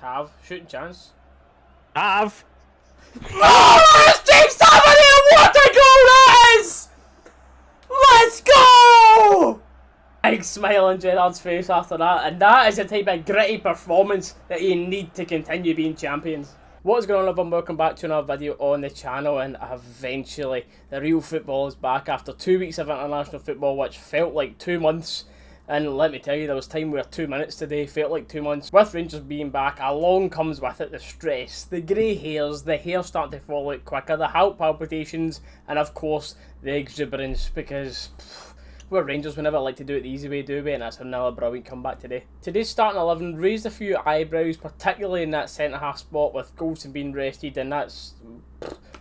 Have shooting chance. Have. Oh, that's James Tavernier! What a goal that is! Let's go! Big smile on Gerard's face after that, and that is the type of gritty performance that you need to continue being champions. What is going on, everyone? Welcome back to another video on the channel, and eventually the real football is back after 2 weeks of international football, which felt like 2 months. And let me tell you, there was time where 2 minutes today felt like 2 months. With Rangers being back, along comes with it the stress, the grey hairs, the hair starting to fall out quicker, the heart palpitations, and of course the exuberance, because we're Rangers, we never like to do it the easy way, do we? And that's another brilliant comeback today. Today's starting 11 raised a few eyebrows, particularly in that centre half spot with Goldson being rested, and that's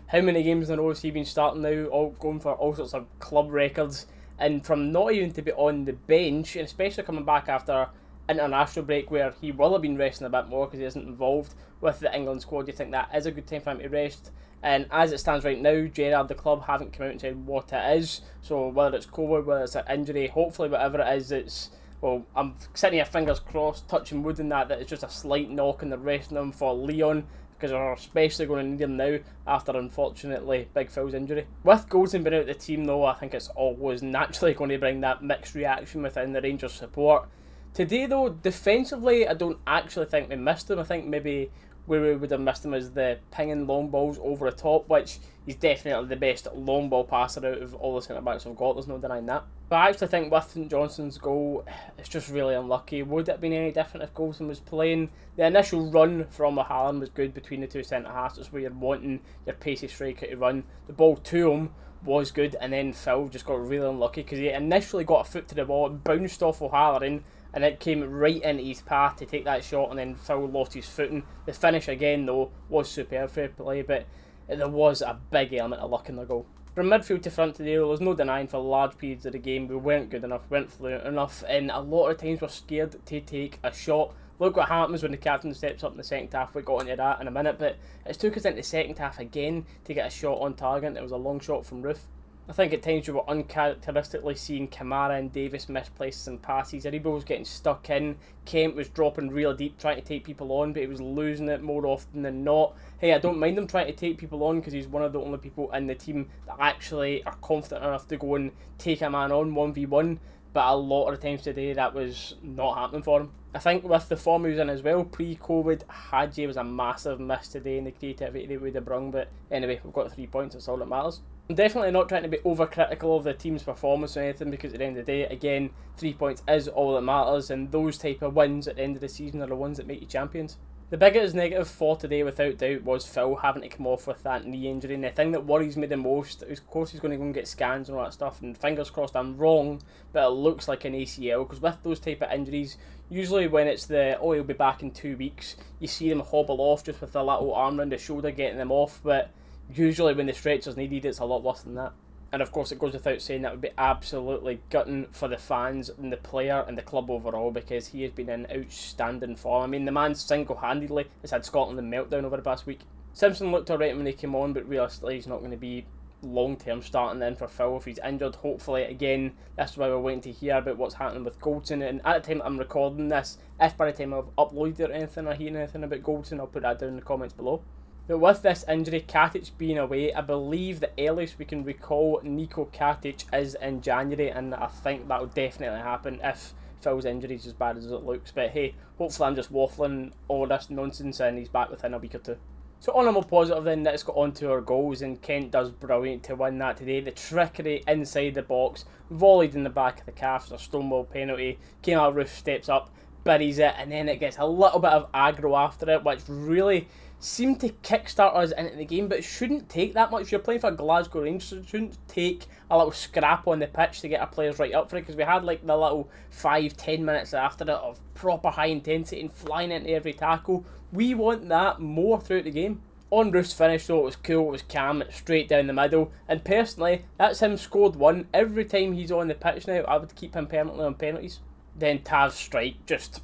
how many games in a row has he been starting now, all going for all sorts of club records. And from not even to be on the bench, and especially coming back after international break where he will have been resting a bit more because he isn't involved with the England squad, you think that is a good time for him to rest. And as it stands right now, Gerard, the club, haven't come out and said what it is. So whether it's COVID, whether it's an injury, hopefully whatever it is, it's, well, I'm sitting here fingers crossed, touching wood in that it's just a slight knock and they're resting him for Leon, because they're especially going to need him now after, unfortunately, Big Phil's injury. With Goldson being out of the team, though, I think it's always naturally going to bring that mixed reaction within the Rangers support. Today, though, defensively, I don't actually think we missed him. I think maybe where we would have missed him is the pinging long balls over the top, which he's definitely the best long ball passer out of all the centre-backs we've got, there's no denying that. But I actually think with Johnston's goal, it's just really unlucky. Would it have been any different if Goldson was playing? The initial run from O'Halloran was good between the two centre-halves. That's where you're wanting your pacey striker to run. The ball to him was good, and then Phil just got really unlucky because he initially got a foot to the ball, it bounced off O'Halloran, and it came right into his path to take that shot, and then Phil lost his footing. The finish again, though, was superb, fair play, but there was a big element of luck in the goal. From midfield to front today, there was no denying for large periods of the game we weren't good enough, we weren't fluent enough, and a lot of times we're scared to take a shot. Look what happens when the captain steps up in the second half. We got into that in a minute, but it took us into the second half again to get a shot on target. It was a long shot from Roof. I think at times you were uncharacteristically seeing Kamara and Davis misplace some passes. Aribo was getting stuck in. Kent was dropping real deep trying to take people on, but he was losing it more often than not. Hey, I don't mind him trying to take people on because he's one of the only people in the team that actually are confident enough to go and take a man on 1v1. But a lot of the times today that was not happening for him. I think with the form he was in as well, pre-COVID, Hadji was a massive miss today in the creativity they would have brung. But anyway, we've got 3 points, that's all that matters. I'm definitely not trying to be overcritical of the team's performance or anything, because at the end of the day, again, 3 points is all that matters, and those type of wins at the end of the season are the ones that make you champions. The biggest negative for today, without doubt, was Phil having to come off with that knee injury, and the thing that worries me the most is, of course, he's going to go and get scans and all that stuff, and fingers crossed I'm wrong, but it looks like an ACL, because with those type of injuries, usually when it's the, oh, he'll be back in 2 weeks, you see them hobble off just with a little arm around the shoulder getting them off, but usually when the stretcher's needed, it's a lot worse than that. And of course, it goes without saying that would be absolutely gutting for the fans and the player and the club overall, because he has been in outstanding form. I mean, the man single-handedly has had Scotland in meltdown over the past week. Simpson looked alright when he came on, but realistically he's not going to be long-term starting in for Phil if he's injured. Hopefully, again, that's why we're waiting to hear about what's happening with Goldson. And at the time I'm recording this, if by the time I've uploaded or anything or hearing anything about Goldson, I'll put that down in the comments below. But with this injury, KATIC being away, I believe the earliest we can recall Nico KATIC is in January, and I think that will definitely happen if Phil's injury is as bad as it looks. But hey, hopefully I'm just waffling all this nonsense and he's back within a week or two. So on a more positive then, let's go on to our goals, and Kent does brilliant to win that today. The trickery inside the box, volleyed in the back of the calf, a stonewall penalty, came out, Roof steps up, buries it, and then it gets a little bit of aggro after it, which really seemed to kickstart us into the game, but it shouldn't take that much. If you're playing for Glasgow Rangers, it shouldn't take a little scrap on the pitch to get our players right up for it, because we had like the little 5-10 minutes after it of proper high intensity and flying into every tackle. We want that more throughout the game. On Roof's finish though, it was cool, it was calm, it's straight down the middle, and personally, that's him scored one. Every time he's on the pitch now, I would keep him permanently on penalties. Then Tav's strike, just,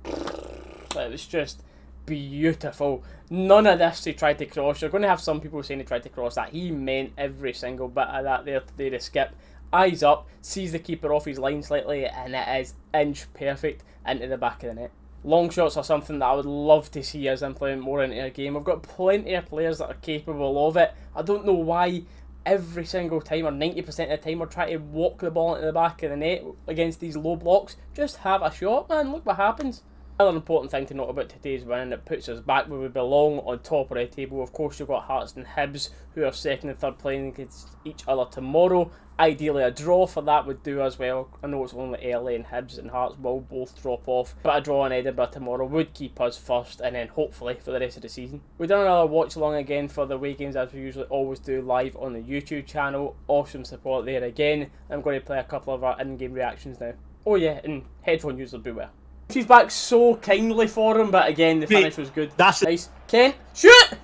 it was just beautiful. None of this he tried to cross. You're going to have some people saying he tried to cross that. He meant every single bit of that there today to skip. Eyes up, sees the keeper off his line slightly, and it is inch perfect into the back of the net. Long shots are something that I would love to see us implement more into a game. We've got plenty of players that are capable of it. I don't know why every single time, or 90% of the time, we're trying to walk the ball into the back of the net against these low blocks. Just have a shot, man. Look what happens. Another important thing to note about today's win, it puts us back where we belong on top of the table. Of course, you've got Hearts and Hibs, who are second and third playing against each other tomorrow. Ideally, a draw for that would do as well. I know it's only early and Hibs and Hearts will both drop off, but a draw in Edinburgh tomorrow would keep us first, and then hopefully for the rest of the season. We've done another watch along again for the away games, as we usually always do, live on the YouTube channel. Awesome support there again. I'm going to play a couple of our in-game reactions now. Oh yeah, and headphone users beware. She's back so kindly for him, but again, the finish was good. That's nice. Ken, shoot!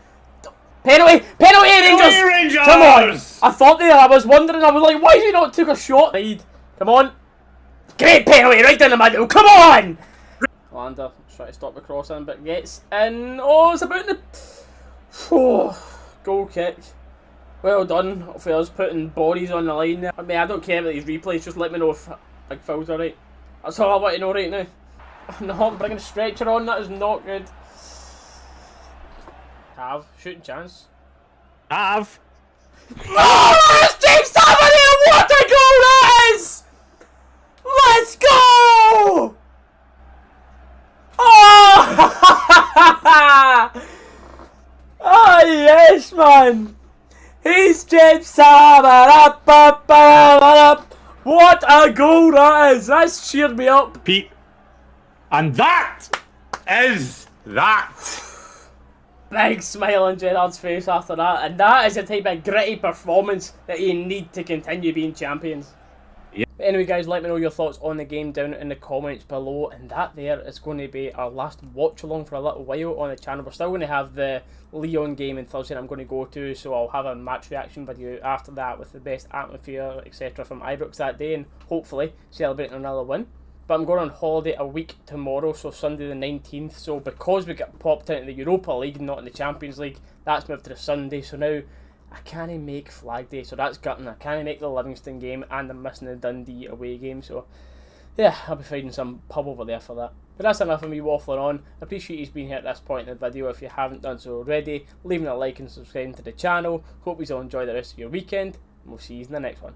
Penalty! Penalty, Rangers! Come on! I thought there, I was wondering, I was like, why has he not took a shot? Come on! Great penalty, right down the middle, come on! Lander, try to stop the crossing, but gets in. Oh, it's about the... Oh, goal kick. Well done for us putting bodies on the line there. I mean, I don't care about these replays, just let me know if Big Phil's alright. That's all I want to know right now. No, I'm bringing a stretcher on, that is not good. Have, shooting chance. Have. Oh, that's James Savage! What a goal that is! Let's go! Oh! Oh yes, man! He's James Savage! What a goal that is! That's cheered me up. Pete. And that is that. Big smile on Gerard's face after that, and that is the type of gritty performance that you need to continue being champions. Yep. But anyway guys, let me know your thoughts on the game down in the comments below, and that there is going to be our last watch along for a little while on the channel. We're still going to have the Leon game on Thursday I'm going to go to, so I'll have a match reaction video after that with the best atmosphere etc from Ibrox that day, and hopefully celebrating another win. But I'm going on holiday a week tomorrow, so Sunday the 19th. So because we got popped into the Europa League, not in the Champions League, that's moved to the Sunday. So now I can't make Flag Day, so that's gutting. I can't make the Livingston game, and I'm missing the Dundee away game. So yeah, I'll be finding some pub over there for that. But that's enough of me waffling on. I appreciate you being here at this point in the video. If you haven't done so already, leaving a like and subscribing to the channel. Hope you all enjoy the rest of your weekend, and we'll see you in the next one.